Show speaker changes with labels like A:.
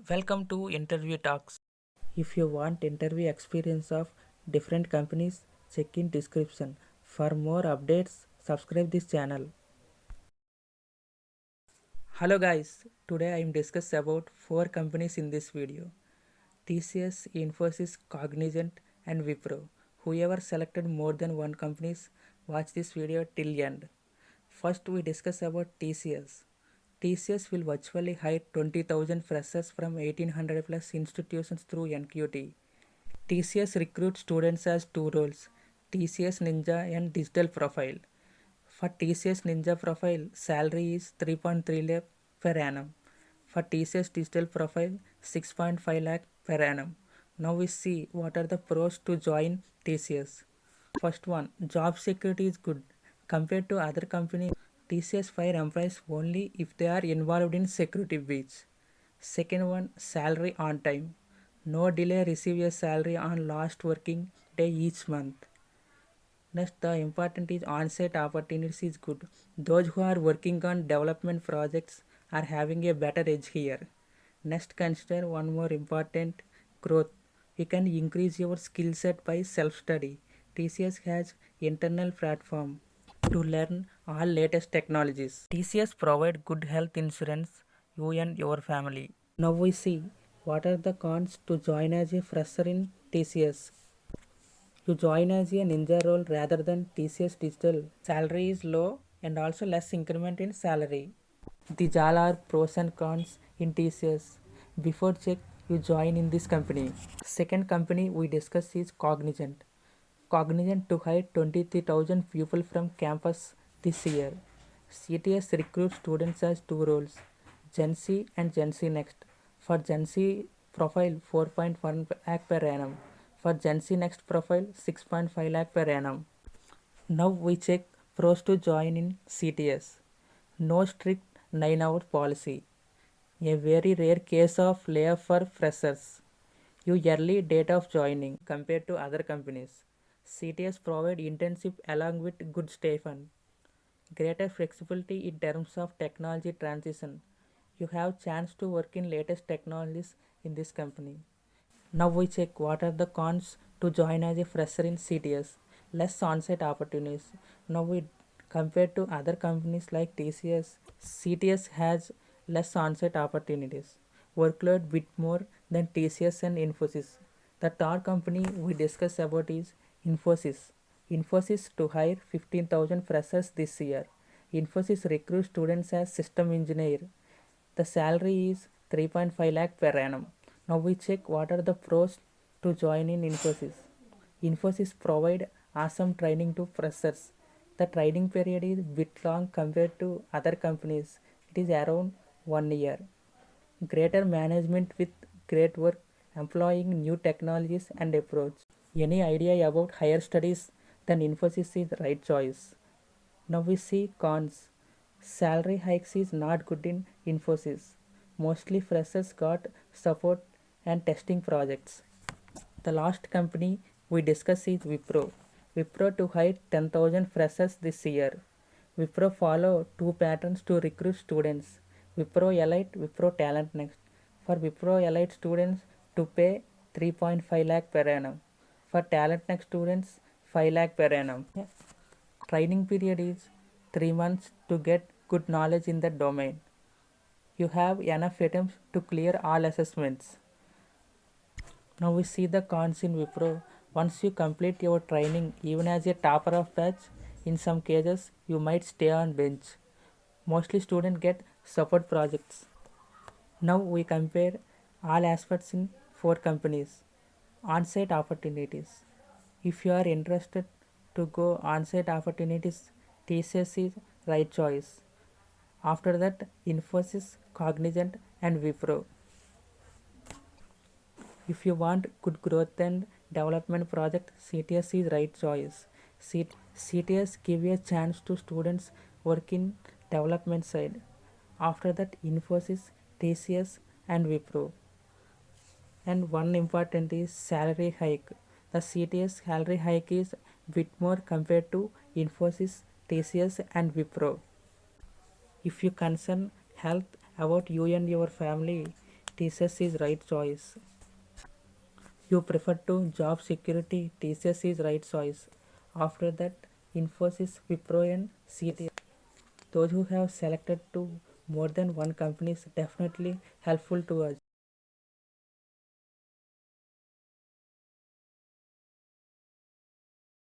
A: Welcome to Interview Talks. If you want interview experience of different companies, check in description. For more updates, subscribe this channel. Hello guys, today I am discuss about 4 companies in this video. TCS, Infosys, Cognizant and Wipro. Whoever selected more than one companies, watch this video till end. First we discuss about TCS. TCS will virtually hire 20,000 freshers from 1800 plus institutions through NQT. TCS recruits students as two roles, TCS Ninja and Digital Profile. For TCS Ninja Profile, salary is 3.3 lakh per annum. For TCS Digital Profile, 6.5 lakh per annum. Now we see what are the pros to join TCS. First one, job security is good. Compared to other companies, TCS fire employees only if they are involved in security breach. Second one, salary on time. No delay, receive your salary on last working day each month. Next, the important is on-site opportunities is good. Those who are working on development projects are having a better edge here. Next, consider one more important growth. You can increase your skill set by self-study. TCS has internal platform to learn all latest technologies. TCS provide good health insurance you and your family. Now we see what are the cons to join as a fresher in TCS. You join as a ninja role rather than TCS Digital. Salary is low and also less increment in salary. These all are pros and cons in TCS. Before check, you join in this company. Second company we discuss is Cognizant. Cognizant to hire 23,000 people from campus this year. CTS recruits students as two roles, Gen Z and Gen Z Next. For Gen Z profile 4.1 lakh per annum. For Gen Z Next profile 6.5 lakh per annum. Now we check pros to join in CTS. No strict 9-hour policy. A very rare case of layoff for freshers. You early date of joining compared to other companies. CTS provide internship along with good stipend. Greater flexibility in terms of technology transition. You have chance to work in latest technologies in this company. Now we check what are the cons to join as a fresher in CTS. Less on-site opportunities. Now we compare to other companies like TCS, CTS has less on-site opportunities. Workload bit more than TCS and Infosys. The third company we discuss about is Infosys. Infosys to hire 15,000 freshers this year. Infosys recruits students as system engineer. The salary is 3.5 lakh per annum. Now we check what are the pros to join in Infosys. Infosys provide awesome training to freshers. The training period is bit long compared to other companies. It is around 1 year. Greater management with great work, employing new technologies and approach. Any idea about higher studies? Then Infosys is right choice. Now we see cons. Salary hikes is not good in Infosys. Mostly freshers got support and testing projects. The last company we discuss is Wipro. Wipro to hire 10,000 freshers this year. Wipro follow two patterns to recruit students. Wipro Elite, Wipro Talent Next. For Wipro Elite students to pay 3.5 lakh per annum. For Talent Next students 5 lakh per annum. Training period is 3 months to get good knowledge in the domain. You have enough attempts to clear all assessments. Now we see the cons in Wipro. Once you complete your training, even as a topper of batch, in some cases you might stay on bench. Mostly students get support projects. Now we compare all aspects in 4 companies. On-site opportunities. If you are interested to go on-site opportunities, TCS is right choice. After that, Infosys, Cognizant and Wipro. If you want good growth and development project, CTS is right choice. CTS give a chance to students work in development side. After that, Infosys, TCS and Wipro. And one important is salary hike. The CTS salary hike is bit more compared to Infosys, TCS and Wipro. If you concern health about you and your family, TCS is right choice. You prefer to job security, TCS is right choice. After that, Infosys, Wipro and CTS. Those who have selected to more than one company is definitely helpful to us.